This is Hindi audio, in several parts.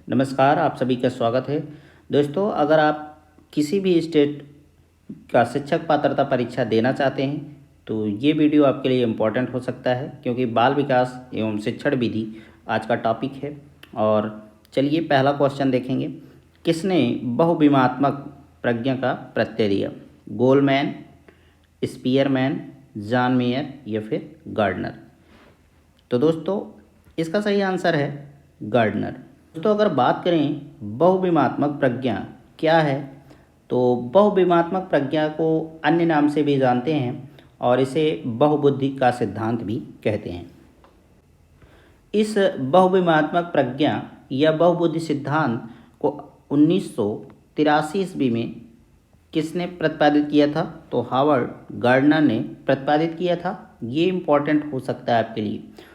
नमस्कार, आप सभी का स्वागत है। दोस्तों, अगर आप किसी भी स्टेट का शिक्षक पात्रता परीक्षा देना चाहते हैं तो ये वीडियो आपके लिए इम्पोर्टेंट हो सकता है, क्योंकि बाल विकास एवं शिक्षण विधि आज का टॉपिक है। और चलिए पहला क्वेश्चन देखेंगे। किसने बहुविमात्मक प्रज्ञा का प्रत्यय दिया? गोलमैन, स्पीयरमैन, जॉन मेयर या फिर गार्डनर? तो दोस्तों, इसका सही आंसर है गार्डनर। दोस्तों, अगर बात करें बहुविमात्मक प्रज्ञा क्या है, तो बहुविमात्मक प्रज्ञा को अन्य नाम से भी जानते हैं और इसे बहुबुद्धि का सिद्धांत भी कहते हैं। इस बहुविमात्मक प्रज्ञा या बहुबुद्धि सिद्धांत को 1983 ईस्वी में किसने प्रतिपादित किया था? तो हावर्ड गार्डनर ने प्रतिपादित किया था। ये इम्पोर्टेंट हो सकता है आपके लिए।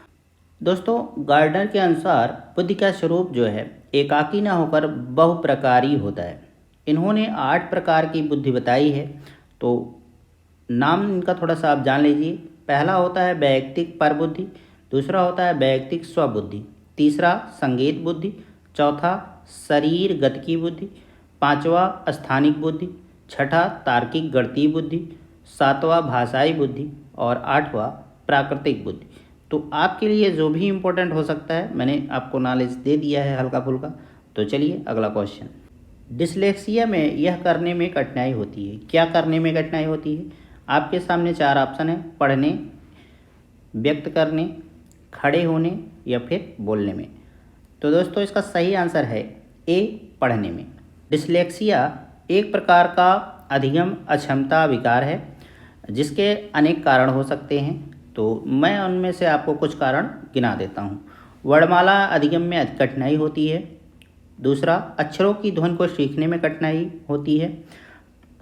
दोस्तों, गार्डनर के अनुसार बुद्धि का स्वरूप जो है एकाकी न होकर बहुप्रकारी होता है। इन्होंने 8 प्रकार की बुद्धि बताई है, तो नाम इनका थोड़ा सा आप जान लीजिए। पहला होता है वैयक्तिक परबुद्धि, दूसरा होता है वैयक्तिक स्वबुद्धि, तीसरा संगीत बुद्धि, चौथा शरीर गतिकी बुद्धि, पांचवा स्थानिक बुद्धि, छठा तार्किक गणितीय बुद्धि, सातवां भाषाई बुद्धि और आठवां प्राकृतिक बुद्धि। तो आपके लिए जो भी इम्पोर्टेंट हो सकता है मैंने आपको नॉलेज दे दिया है हल्का फुल्का। तो चलिए अगला क्वेश्चन। डिसलेक्सिया में यह करने में कठिनाई होती है। क्या करने में कठिनाई होती है? आपके सामने 4 ऑप्शन है: पढ़ने, व्यक्त करने, खड़े होने या फिर बोलने में। तो दोस्तों, इसका सही आंसर है ए, पढ़ने में। डिसलेक्सिया एक प्रकार का अधिगम अक्षमता विकार है जिसके अनेक कारण हो सकते हैं। तो मैं उनमें से आपको कुछ कारण गिना देता हूँ। वर्णमाला अधिगम में कठिनाई होती है। दूसरा, अक्षरों की ध्वनि को सीखने में कठिनाई होती है।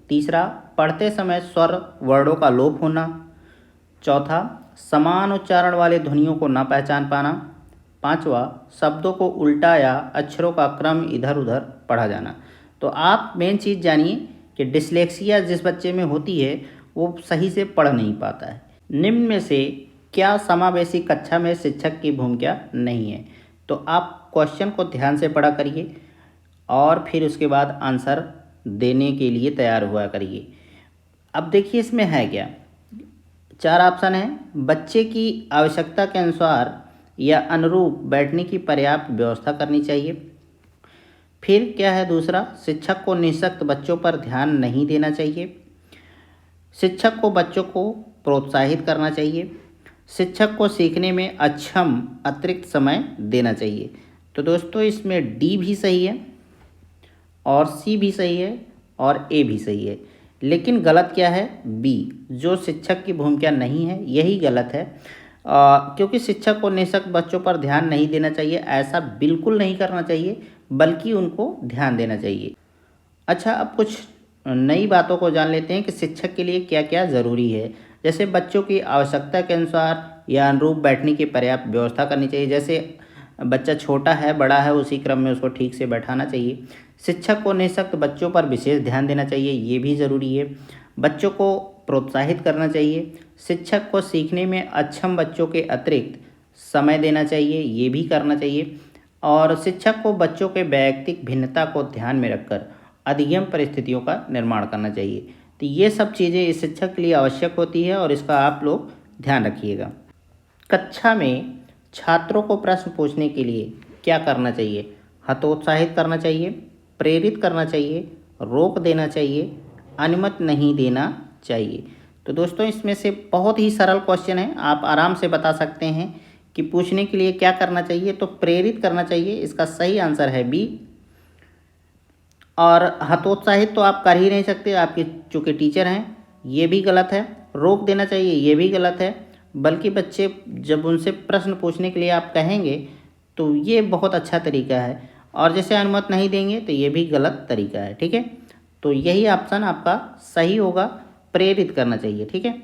तीसरा, पढ़ते समय स्वर वर्णों का लोप होना। चौथा, समान उच्चारण वाले ध्वनियों को न पहचान पाना। पांचवा, शब्दों को उल्टा या अक्षरों का क्रम इधर उधर पढ़ा जाना। तो आप मेन चीज़ जानिए कि डिसलेक्सिया जिस बच्चे में होती है वो सही से पढ़ नहीं पाता है। निम्न में से क्या समावेशी कक्षा में शिक्षक की भूमिका नहीं है? तो आप क्वेश्चन को ध्यान से पढ़ा करिए और फिर उसके बाद आंसर देने के लिए तैयार हुआ करिए। अब देखिए इसमें है क्या। 4 ऑप्शन है: बच्चे की आवश्यकता के अनुसार या अनुरूप बैठने की पर्याप्त व्यवस्था करनी चाहिए। फिर क्या है दूसरा, शिक्षक को निःशक्त बच्चों पर ध्यान नहीं देना चाहिए। शिक्षक को बच्चों को प्रोत्साहित करना चाहिए। शिक्षक को सीखने में अक्षम अतिरिक्त समय देना चाहिए। तो दोस्तों, इसमें डी भी सही है और सी भी सही है और ए भी सही है, लेकिन गलत क्या है? बी, जो शिक्षक की भूमिका नहीं है, यही गलत है। क्योंकि शिक्षक को निःशक्त बच्चों पर ध्यान नहीं देना चाहिए, ऐसा बिल्कुल नहीं करना चाहिए, बल्कि उनको ध्यान देना चाहिए। अच्छा, अब कुछ नई बातों को जान लेते हैं कि शिक्षक के लिए क्या क्या ज़रूरी है। जैसे बच्चों की आवश्यकता के अनुसार या अनुरूप बैठने की पर्याप्त व्यवस्था करनी चाहिए। जैसे बच्चा छोटा है, बड़ा है, उसी क्रम में उसको ठीक से बैठाना चाहिए। शिक्षक को निःशक्त बच्चों पर विशेष ध्यान देना चाहिए, ये भी ज़रूरी है। बच्चों को प्रोत्साहित करना चाहिए। शिक्षक को सीखने में अक्षम बच्चों के अतिरिक्त समय देना चाहिए, ये भी करना चाहिए। और शिक्षक को बच्चों के वैयक्तिक भिन्नता को ध्यान में रखकर अधिगम परिस्थितियों का निर्माण करना चाहिए। तो ये सब चीज़ें इस शिक्षक के लिए आवश्यक होती है और इसका आप लोग ध्यान रखिएगा। कक्षा में छात्रों को प्रश्न पूछने के लिए क्या करना चाहिए? हतोत्साहित करना चाहिए, प्रेरित करना चाहिए, रोक देना चाहिए, अनुमति नहीं देना चाहिए। तो दोस्तों, इसमें से बहुत ही सरल क्वेश्चन है, आप आराम से बता सकते हैं कि पूछने के लिए क्या करना चाहिए। तो प्रेरित करना चाहिए, इसका सही आंसर है बी। और हतोत्साहित तो आप कर ही नहीं सकते, आपके चूँकि टीचर हैं, ये भी गलत है। रोक देना चाहिए, ये भी गलत है। बल्कि बच्चे जब उनसे प्रश्न पूछने के लिए आप कहेंगे तो ये बहुत अच्छा तरीका है। और जैसे अनुमति नहीं देंगे तो ये भी गलत तरीका है। ठीक है, तो यही ऑप्शन आपका सही होगा, प्रेरित करना चाहिए। ठीक है।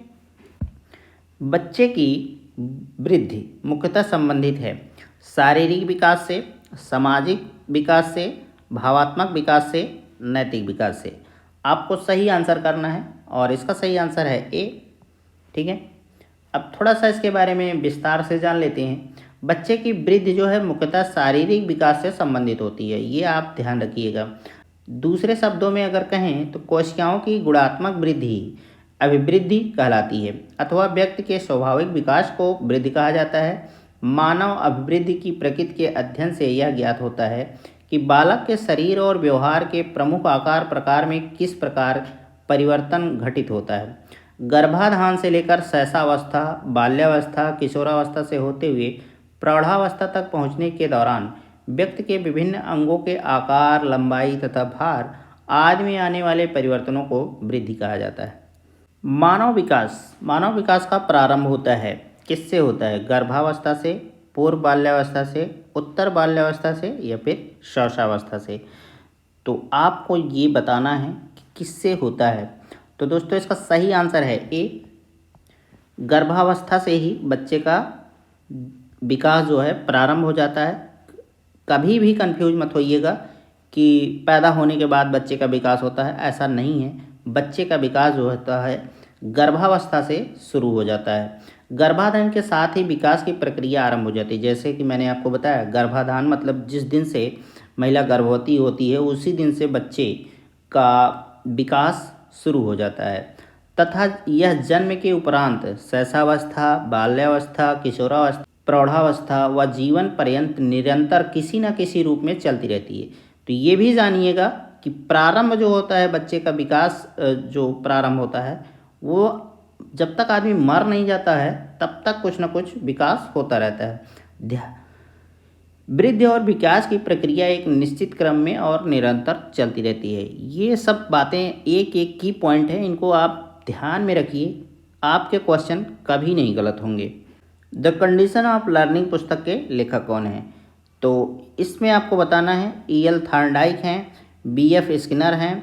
बच्चे की वृद्धि मुख्यतः संबंधित है शारीरिक विकास से, सामाजिक विकास से, भावात्मक विकास से, नैतिक विकास से। आपको सही आंसर करना है और इसका सही आंसर है ए। ठीक है। अब थोड़ा सा इसके बारे में विस्तार से जान लेते हैं। बच्चे की वृद्धि जो है मुख्यतः शारीरिक विकास से संबंधित होती है, ये आप ध्यान रखिएगा। दूसरे शब्दों में अगर कहें तो कोशिकाओं की गुणात्मक वृद्धि अभिवृद्धि कहलाती है, अथवा व्यक्ति के स्वाभाविक विकास को वृद्धि कहा जाता है। मानव अभिवृद्धि की प्रकृति के अध्ययन से यह ज्ञात होता है कि बालक के शरीर और व्यवहार के प्रमुख आकार प्रकार में किस प्रकार परिवर्तन घटित होता है। गर्भाधान से लेकर शैशवावस्था, बाल्यावस्था, किशोरावस्था से होते हुए प्रौढ़ावस्था तक पहुंचने के दौरान व्यक्ति के विभिन्न अंगों के आकार, लंबाई तथा भार आदि में आने वाले परिवर्तनों को वृद्धि कहा जाता है। मानव विकास का प्रारंभ होता है, किससे होता है? गर्भावस्था से, पूर्व बाल्यावस्था से, उत्तर बाल्यावस्था से या फिर शैशवावस्था से। तो आपको ये बताना है कि किससे होता है। तो दोस्तों इसका सही आंसर है ए, गर्भावस्था से ही बच्चे का विकास जो है प्रारंभ हो जाता है। कभी भी कंफ्यूज मत होइएगा कि पैदा होने के बाद बच्चे का विकास होता है, ऐसा नहीं है। बच्चे का विकास जो होता है गर्भावस्था से शुरू हो जाता है। गर्भाधान के साथ ही विकास की प्रक्रिया आरंभ हो जाती है। जैसे कि मैंने आपको बताया, गर्भाधान मतलब जिस दिन से महिला गर्भवती होती है उसी दिन से बच्चे का विकास शुरू हो जाता है, तथा यह जन्म के उपरांत शैशवावस्था, बाल्यावस्था, किशोरावस्था, प्रौढ़ावस्था व जीवन पर्यंत निरंतर किसी न किसी रूप में चलती रहती है। तो ये भी जानिएगा कि प्रारंभ जो होता है बच्चे का विकास जो प्रारंभ होता है वो जब तक आदमी मर नहीं जाता है तब तक कुछ न कुछ विकास होता रहता है। वृद्धि और विकास की प्रक्रिया एक निश्चित क्रम में और निरंतर चलती रहती है। ये सब बातें एक एक की पॉइंट है, इनको आप ध्यान में रखिए, आपके क्वेश्चन कभी नहीं गलत होंगे। द कंडीशन ऑफ लर्निंग पुस्तक के लेखक कौन हैं? तो इसमें आपको बताना है E.L. थॉर्नडाइक हैं, B.F. स्किनर हैं,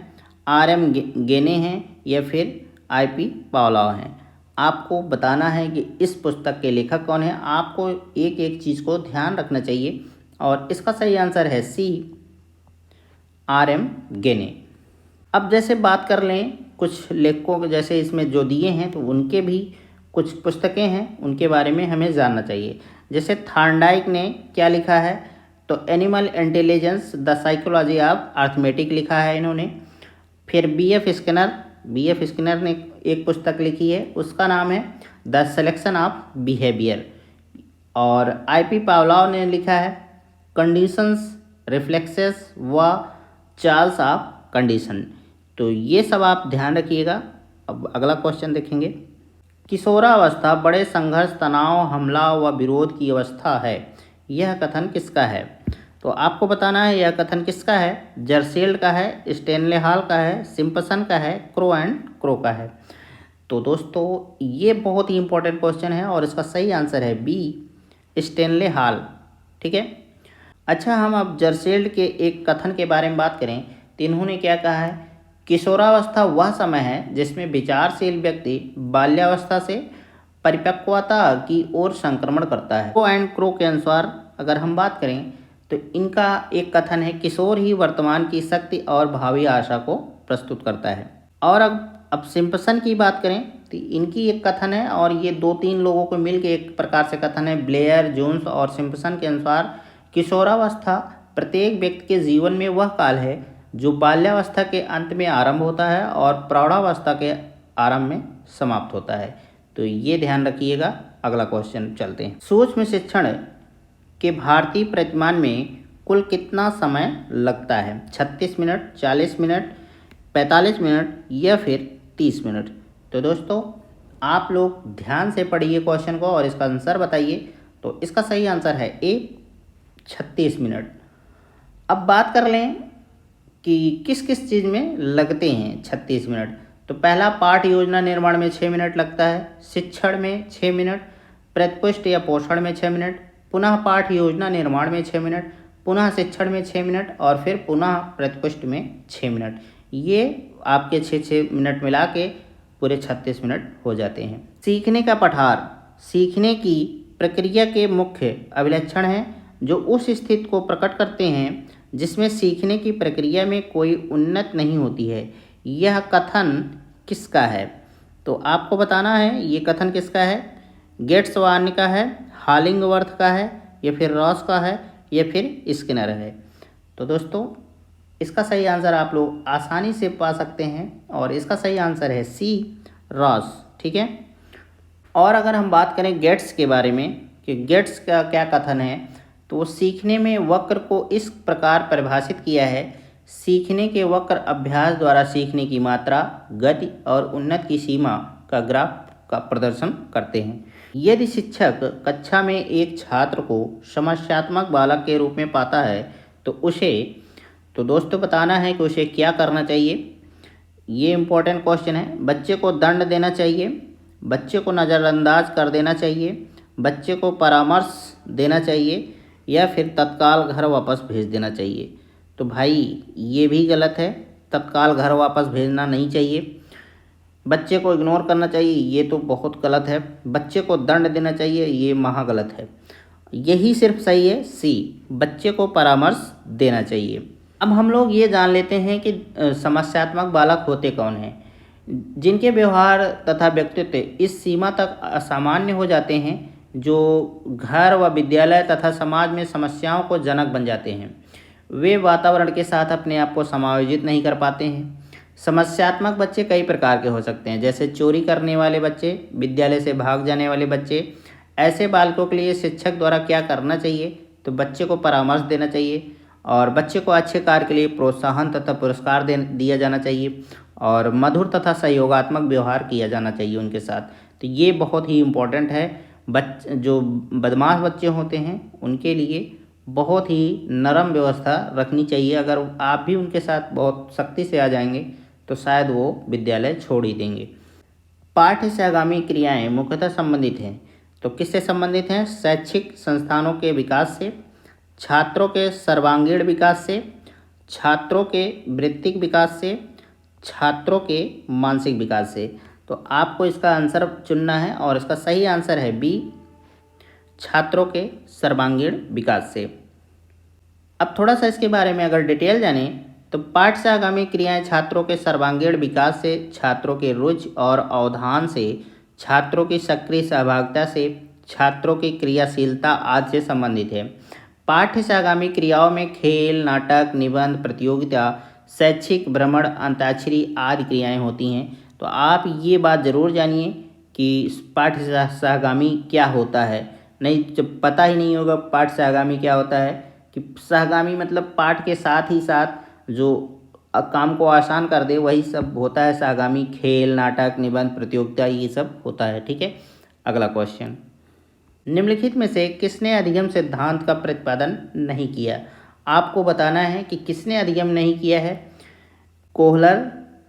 R.M. गेने हैं या फिर I.P. पावलोव हैं। आपको बताना है कि इस पुस्तक के लेखक कौन हैं। आपको एक एक चीज़ को ध्यान रखना चाहिए और इसका सही आंसर है C, R.M. गेने। अब जैसे बात कर लें कुछ लेखकों के, जैसे इसमें जो दिए हैं तो उनके भी कुछ पुस्तकें हैं, उनके बारे में हमें जानना चाहिए। जैसे थॉर्नडाइक ने क्या लिखा है? तो animal intelligence, the psychology of arithmetic लिखा है इन्होंने। फिर B.F. स्किनर ने एक पुस्तक लिखी है, उसका नाम है द सिलेक्शन ऑफ बिहेवियर। और I.P. पावलोव ने लिखा है कंडीशंस, रिफ्लेक्सेस व चार्ल्स ऑफ कंडीशन। तो ये सब आप ध्यान रखिएगा। अब अगला क्वेश्चन देखेंगे। किशोरावस्था बड़े संघर्ष, तनाव, हमला व विरोध की अवस्था है, यह कथन किसका है? तो आपको बताना है यह कथन किसका है। जर्सील्ड का है, स्टेनले हॉल का है, सिम्पसन का है, क्रो एंड क्रो का है। तो दोस्तों ये बहुत ही इंपॉर्टेंट क्वेश्चन है और इसका सही आंसर है बी, स्टेनले हॉल। ठीक है। अच्छा, हम अब जर्सील्ड के एक कथन के बारे में बात करें तो इन्होंने क्या कहा है, किशोरावस्था वह समय है जिसमें विचारशील व्यक्ति बाल्यावस्था से परिपक्वता की ओर संक्रमण करता है। क्रो एंड क्रो के अनुसार अगर हम बात करें तो इनका एक कथन है, किशोर ही वर्तमान की शक्ति और भावी आशा को प्रस्तुत करता है। और अब सिम्पसन की बात करें तो इनकी एक कथन है, और ये 2-3 लोगों को मिलकर एक प्रकार से कथन है। ब्लेयर, जोन्स और सिम्पसन के अनुसार किशोरावस्था प्रत्येक व्यक्ति के जीवन में वह काल है जो बाल्यावस्था के अंत में आरंभ होता है और प्रौढ़ावस्था के आरंभ में समाप्त होता है। तो ये ध्यान रखिएगा। अगला क्वेश्चन चलते हैं। सूक्ष्म शिक्षण के भारतीय प्रतिमान में कुल कितना समय लगता है? 36 मिनट, 40 मिनट, 45 मिनट या फिर 30 मिनट? तो दोस्तों आप लोग ध्यान से पढ़िए क्वेश्चन को और इसका आंसर बताइए। तो इसका सही आंसर है ए, 36 मिनट। अब बात कर लें कि किस किस चीज़ में लगते हैं 36 मिनट। तो पहला, पाठ योजना निर्माण में 6 मिनट लगता है, शिक्षण में 6 मिनट, प्रतिपुष्ट या पोषण में 6 मिनट, पुनः पाठ योजना निर्माण में 6 मिनट, पुनः शिक्षण में 6 मिनट और फिर पुनः प्रतिपुष्ट में 6 मिनट। ये आपके 6-6 मिनट मिला के पूरे 36 मिनट हो जाते हैं। सीखने का पठार सीखने की प्रक्रिया के मुख्य अभिलक्षण हैं जो उस स्थिति को प्रकट करते हैं जिसमें सीखने की प्रक्रिया में कोई उन्नति नहीं होती है। यह कथन किसका है? तो आपको बताना है ये कथन किसका है। गेट्सवार्नी का है, हॉलिंगवर्थ का है, या फिर रॉस का है या फिर स्किनर है। तो दोस्तों इसका सही आंसर आप लोग आसानी से पा सकते हैं और इसका सही आंसर है सी, रॉस। ठीक है। और अगर हम बात करें गेट्स के बारे में कि गेट्स का क्या कथन है, तो सीखने में वक्र को इस प्रकार परिभाषित किया है, सीखने के वक्र अभ्यास द्वारा सीखने की मात्रा, गति और उन्नत की सीमा का ग्राफ का प्रदर्शन करते हैं। यदि शिक्षक कक्षा में एक छात्र को समस्यात्मक बालक के रूप में पाता है तो दोस्तों बताना है कि उसे क्या करना चाहिए। ये इम्पोर्टेंट क्वेश्चन है। बच्चे को दंड देना चाहिए, बच्चे को नज़रअंदाज कर देना चाहिए, बच्चे को परामर्श देना चाहिए या फिर तत्काल घर वापस भेज देना चाहिए। तो भाई ये भी गलत है, तत्काल घर वापस भेजना नहीं चाहिए। बच्चे को इग्नोर करना चाहिए, ये तो बहुत गलत है। बच्चे को दंड देना चाहिए, ये महा गलत है। यही सिर्फ सही है सी, बच्चे को परामर्श देना चाहिए। अब हम लोग ये जान लेते हैं कि समस्यात्मक बालक होते कौन हैं। जिनके व्यवहार तथा व्यक्तित्व इस सीमा तक असामान्य हो जाते हैं जो घर व विद्यालय तथा समाज में समस्याओं को जनक बन जाते हैं। वे वातावरण के साथ अपने आप को समायोजित नहीं कर पाते हैं। समस्यात्मक बच्चे कई प्रकार के हो सकते हैं, जैसे चोरी करने वाले बच्चे, विद्यालय से भाग जाने वाले बच्चे। ऐसे बालकों के लिए शिक्षक द्वारा क्या करना चाहिए, तो बच्चे को परामर्श देना चाहिए और बच्चे को अच्छे कार्य के लिए प्रोत्साहन तथा पुरस्कार दिया जाना चाहिए और मधुर तथा सहयोगात्मक व्यवहार किया जाना चाहिए उनके साथ। तो ये बहुत ही इम्पोर्टेंट है। जो बदमाश बच्चे होते हैं उनके लिए बहुत ही नरम व्यवस्था रखनी चाहिए। अगर आप भी उनके साथ बहुत सख्ती से आ जाएंगे तो शायद वो विद्यालय छोड़ ही देंगे। पाठ्य से आगामी क्रियाएं मुख्यतः संबंधित हैं। तो किससे संबंधित हैं? शैक्षिक संस्थानों के विकास से, छात्रों के सर्वांगीण विकास से, छात्रों के वृत्तिक विकास से, छात्रों के मानसिक विकास से। तो आपको इसका आंसर चुनना है और इसका सही आंसर है बी, छात्रों के सर्वांगीण विकास से। अब थोड़ा सा इसके बारे में अगर डिटेल जानें तो पाठ से आगामी क्रियाएं छात्रों के सर्वांगीण विकास से, छात्रों के रुचि और अवधान से, छात्रों की सक्रिय सहभागिता से, छात्रों की क्रियाशीलता आदि से संबंधित है। पाठ्य से आगामी क्रियाओं में खेल, नाटक, निबंध, प्रतियोगिता, शैक्षिक भ्रमण, अंताक्षरी आदि क्रियाएं होती हैं। तो आप ये बात ज़रूर जानिए कि पाठ्य से आगामी क्या होता है। नहीं, जब पता ही नहीं होगा पाठ से आगामी क्या होता है कि सहगामी मतलब पाठ के साथ ही साथ जो काम को आसान कर दे वही सब होता है सहगामी। खेल, नाटक, निबंध, प्रतियोगिता ये सब होता है। ठीक है। अगला क्वेश्चन, निम्नलिखित में से किसने अधिगम सिद्धांत का प्रतिपादन नहीं किया? आपको बताना है कि किसने अधिगम नहीं किया है। कोहलर,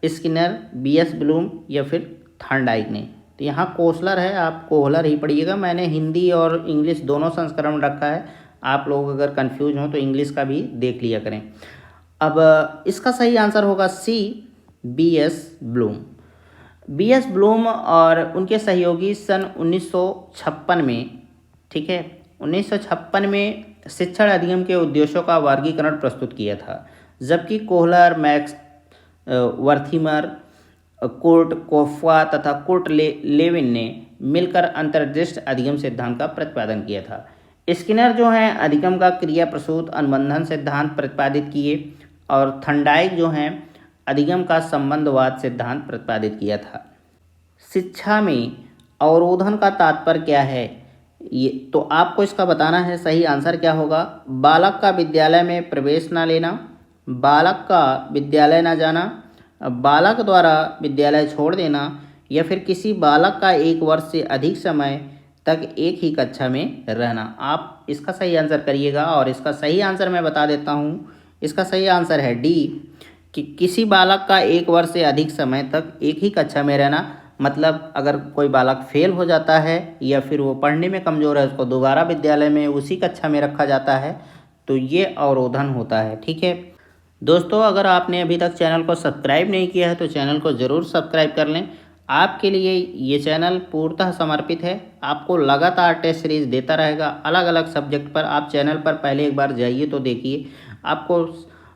स्किनर, बीएस ब्लूम या फिर थॉर्नडाइक ने। तो यहाँ कोसलर है, आप कोहलर ही पढ़िएगा। मैंने हिंदी और इंग्लिश दोनों संस्करण रखा है, आप लोग अगर कंफ्यूज हों तो इंग्लिश का भी देख लिया करें। अब इसका सही आंसर होगा सी, बीएस ब्लूम। बीएस ब्लूम और उनके सहयोगी सन 1956 में, ठीक है, 1956 में शिक्षण अधिगम के उद्देश्यों का वर्गीकरण प्रस्तुत किया था, जबकि कोहलर, मैक्स वर्थीमर, कोर्ट कोफ्वा तथा कोर्ट लेविन ने मिलकर अंतर्दृष्टि अधिगम सिद्धांत का प्रतिपादन किया था। स्किनर जो हैं अधिगम का क्रिया प्रसूत अनुबंधन सिद्धांत प्रतिपादित किए और थॉर्नडाइक जो हैं अधिगम का संबंधवाद सिद्धांत प्रतिपादित किया था। शिक्षा में अवरोधन का तात्पर्य क्या है, ये तो आपको इसका बताना है। सही आंसर क्या होगा? बालक का विद्यालय में प्रवेश न लेना, बालक का विद्यालय न जाना, बालक द्वारा विद्यालय छोड़ देना या फिर किसी बालक का 1 वर्ष से अधिक समय तक एक ही कक्षा में रहना। आप इसका सही आंसर करिएगा और इसका सही आंसर मैं बता देता हूँ। इसका सही आंसर है डी, कि किसी बालक का 1 वर्ष से अधिक समय तक एक ही कक्षा में रहना। मतलब अगर कोई बालक फेल हो जाता है या फिर वो पढ़ने में कमज़ोर है, उसको दोबारा विद्यालय में उसी कक्षा में रखा जाता है, तो ये अवरोधन होता है। ठीक है दोस्तों, अगर आपने अभी तक चैनल को सब्सक्राइब नहीं किया है तो चैनल को ज़रूर सब्सक्राइब कर लें। आपके लिए ये चैनल पूर्णतः समर्पित है, आपको लगातार टेस्ट सीरीज़ देता रहेगा अलग अलग सब्जेक्ट पर। आप चैनल पर पहले एक बार जाइए तो देखिए, आपको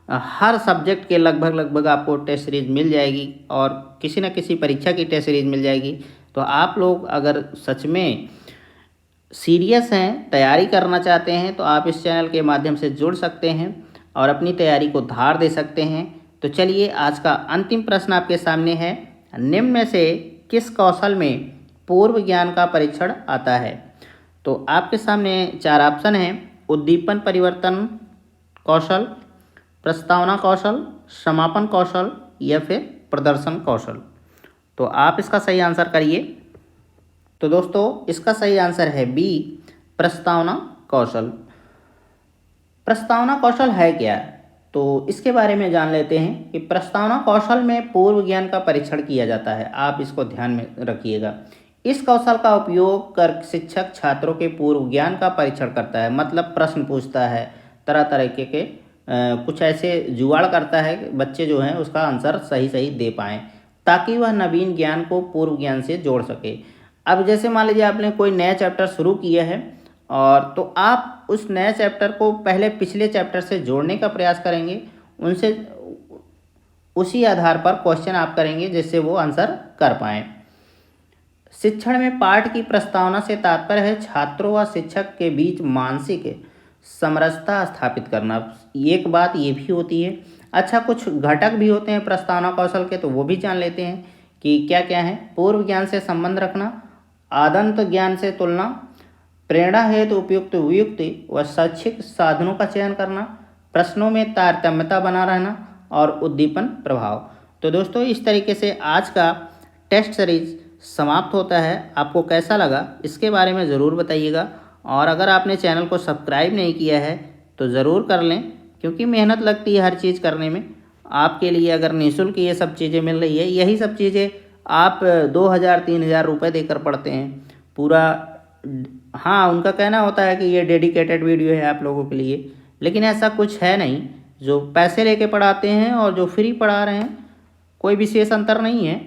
हर सब्जेक्ट के लगभग आपको टेस्ट सीरीज़ मिल जाएगी और किसी न किसी परीक्षा की टेस्ट सीरीज़ मिल जाएगी। तो आप लोग अगर सच में सीरियस हैं, तैयारी करना चाहते हैं, तो आप इस चैनल के माध्यम से जुड़ सकते हैं और अपनी तैयारी को धार दे सकते हैं। तो चलिए आज का अंतिम प्रश्न आपके सामने है, निम्न में से किस कौशल में पूर्व ज्ञान का परीक्षण आता है? तो आपके सामने 4 ऑप्शन हैं, उद्दीपन परिवर्तन कौशल, प्रस्तावना कौशल, समापन कौशल या फिर प्रदर्शन कौशल। तो आप इसका सही आंसर करिए। तो दोस्तों इसका सही आंसर है बी, प्रस्तावना कौशल। प्रस्तावना कौशल है क्या? तो इसके बारे में जान लेते हैं कि प्रस्तावना कौशल में पूर्व ज्ञान का परीक्षण किया जाता है। आप इसको ध्यान में रखिएगा। इस कौशल का उपयोग कर शिक्षक छात्रों के पूर्व ज्ञान का परीक्षण करता है, मतलब प्रश्न पूछता है, तरह तरह के कुछ ऐसे जुगाड़ करता है बच्चे जो हैं उसका आंसर सही सही दे पाएँ, ताकि वह नवीन ज्ञान को पूर्व ज्ञान से जोड़ सके। अब जैसे मान लीजिए आपने कोई नया चैप्टर शुरू किया है और तो आप उस नए चैप्टर को पहले पिछले चैप्टर से जोड़ने का प्रयास करेंगे, उनसे उसी आधार पर क्वेश्चन आप करेंगे जिससे वो आंसर कर पाएँ। शिक्षण में पाठ की प्रस्तावना से तात्पर्य है छात्रों व शिक्षक के बीच मानसिक समरसता स्थापित करना। एक बात ये भी होती है। अच्छा, कुछ घटक भी होते हैं प्रस्तावना कौशल के, तो वो भी जान लेते हैं कि क्या क्या है। पूर्व ज्ञान से संबंध रखना, आदंत ज्ञान से तुलना, प्रेरणा हेतु उपयुक्त वियुक्ति व शैक्षिक साधनों का चयन करना, प्रश्नों में तारतम्यता बना रहना और उद्दीपन प्रभाव। तो दोस्तों इस तरीके से आज का टेस्ट सीरीज समाप्त होता है। आपको कैसा लगा इसके बारे में ज़रूर बताइएगा, और अगर आपने चैनल को सब्सक्राइब नहीं किया है तो ज़रूर कर लें, क्योंकि मेहनत लगती है हर चीज़ करने में। आपके लिए अगर निःशुल्क ये सब चीज़ें मिल रही है, यही सब चीज़ें आप 2000-3000 रुपये देकर पढ़ते हैं पूरा। हाँ, उनका कहना होता है कि ये डेडिकेटेड वीडियो है आप लोगों के लिए, लेकिन ऐसा कुछ है नहीं। जो पैसे लेके पढ़ाते हैं और जो फ्री पढ़ा रहे हैं, कोई विशेष अंतर नहीं है।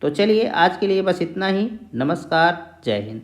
तो चलिए आज के लिए बस इतना ही। नमस्कार, जय हिंद।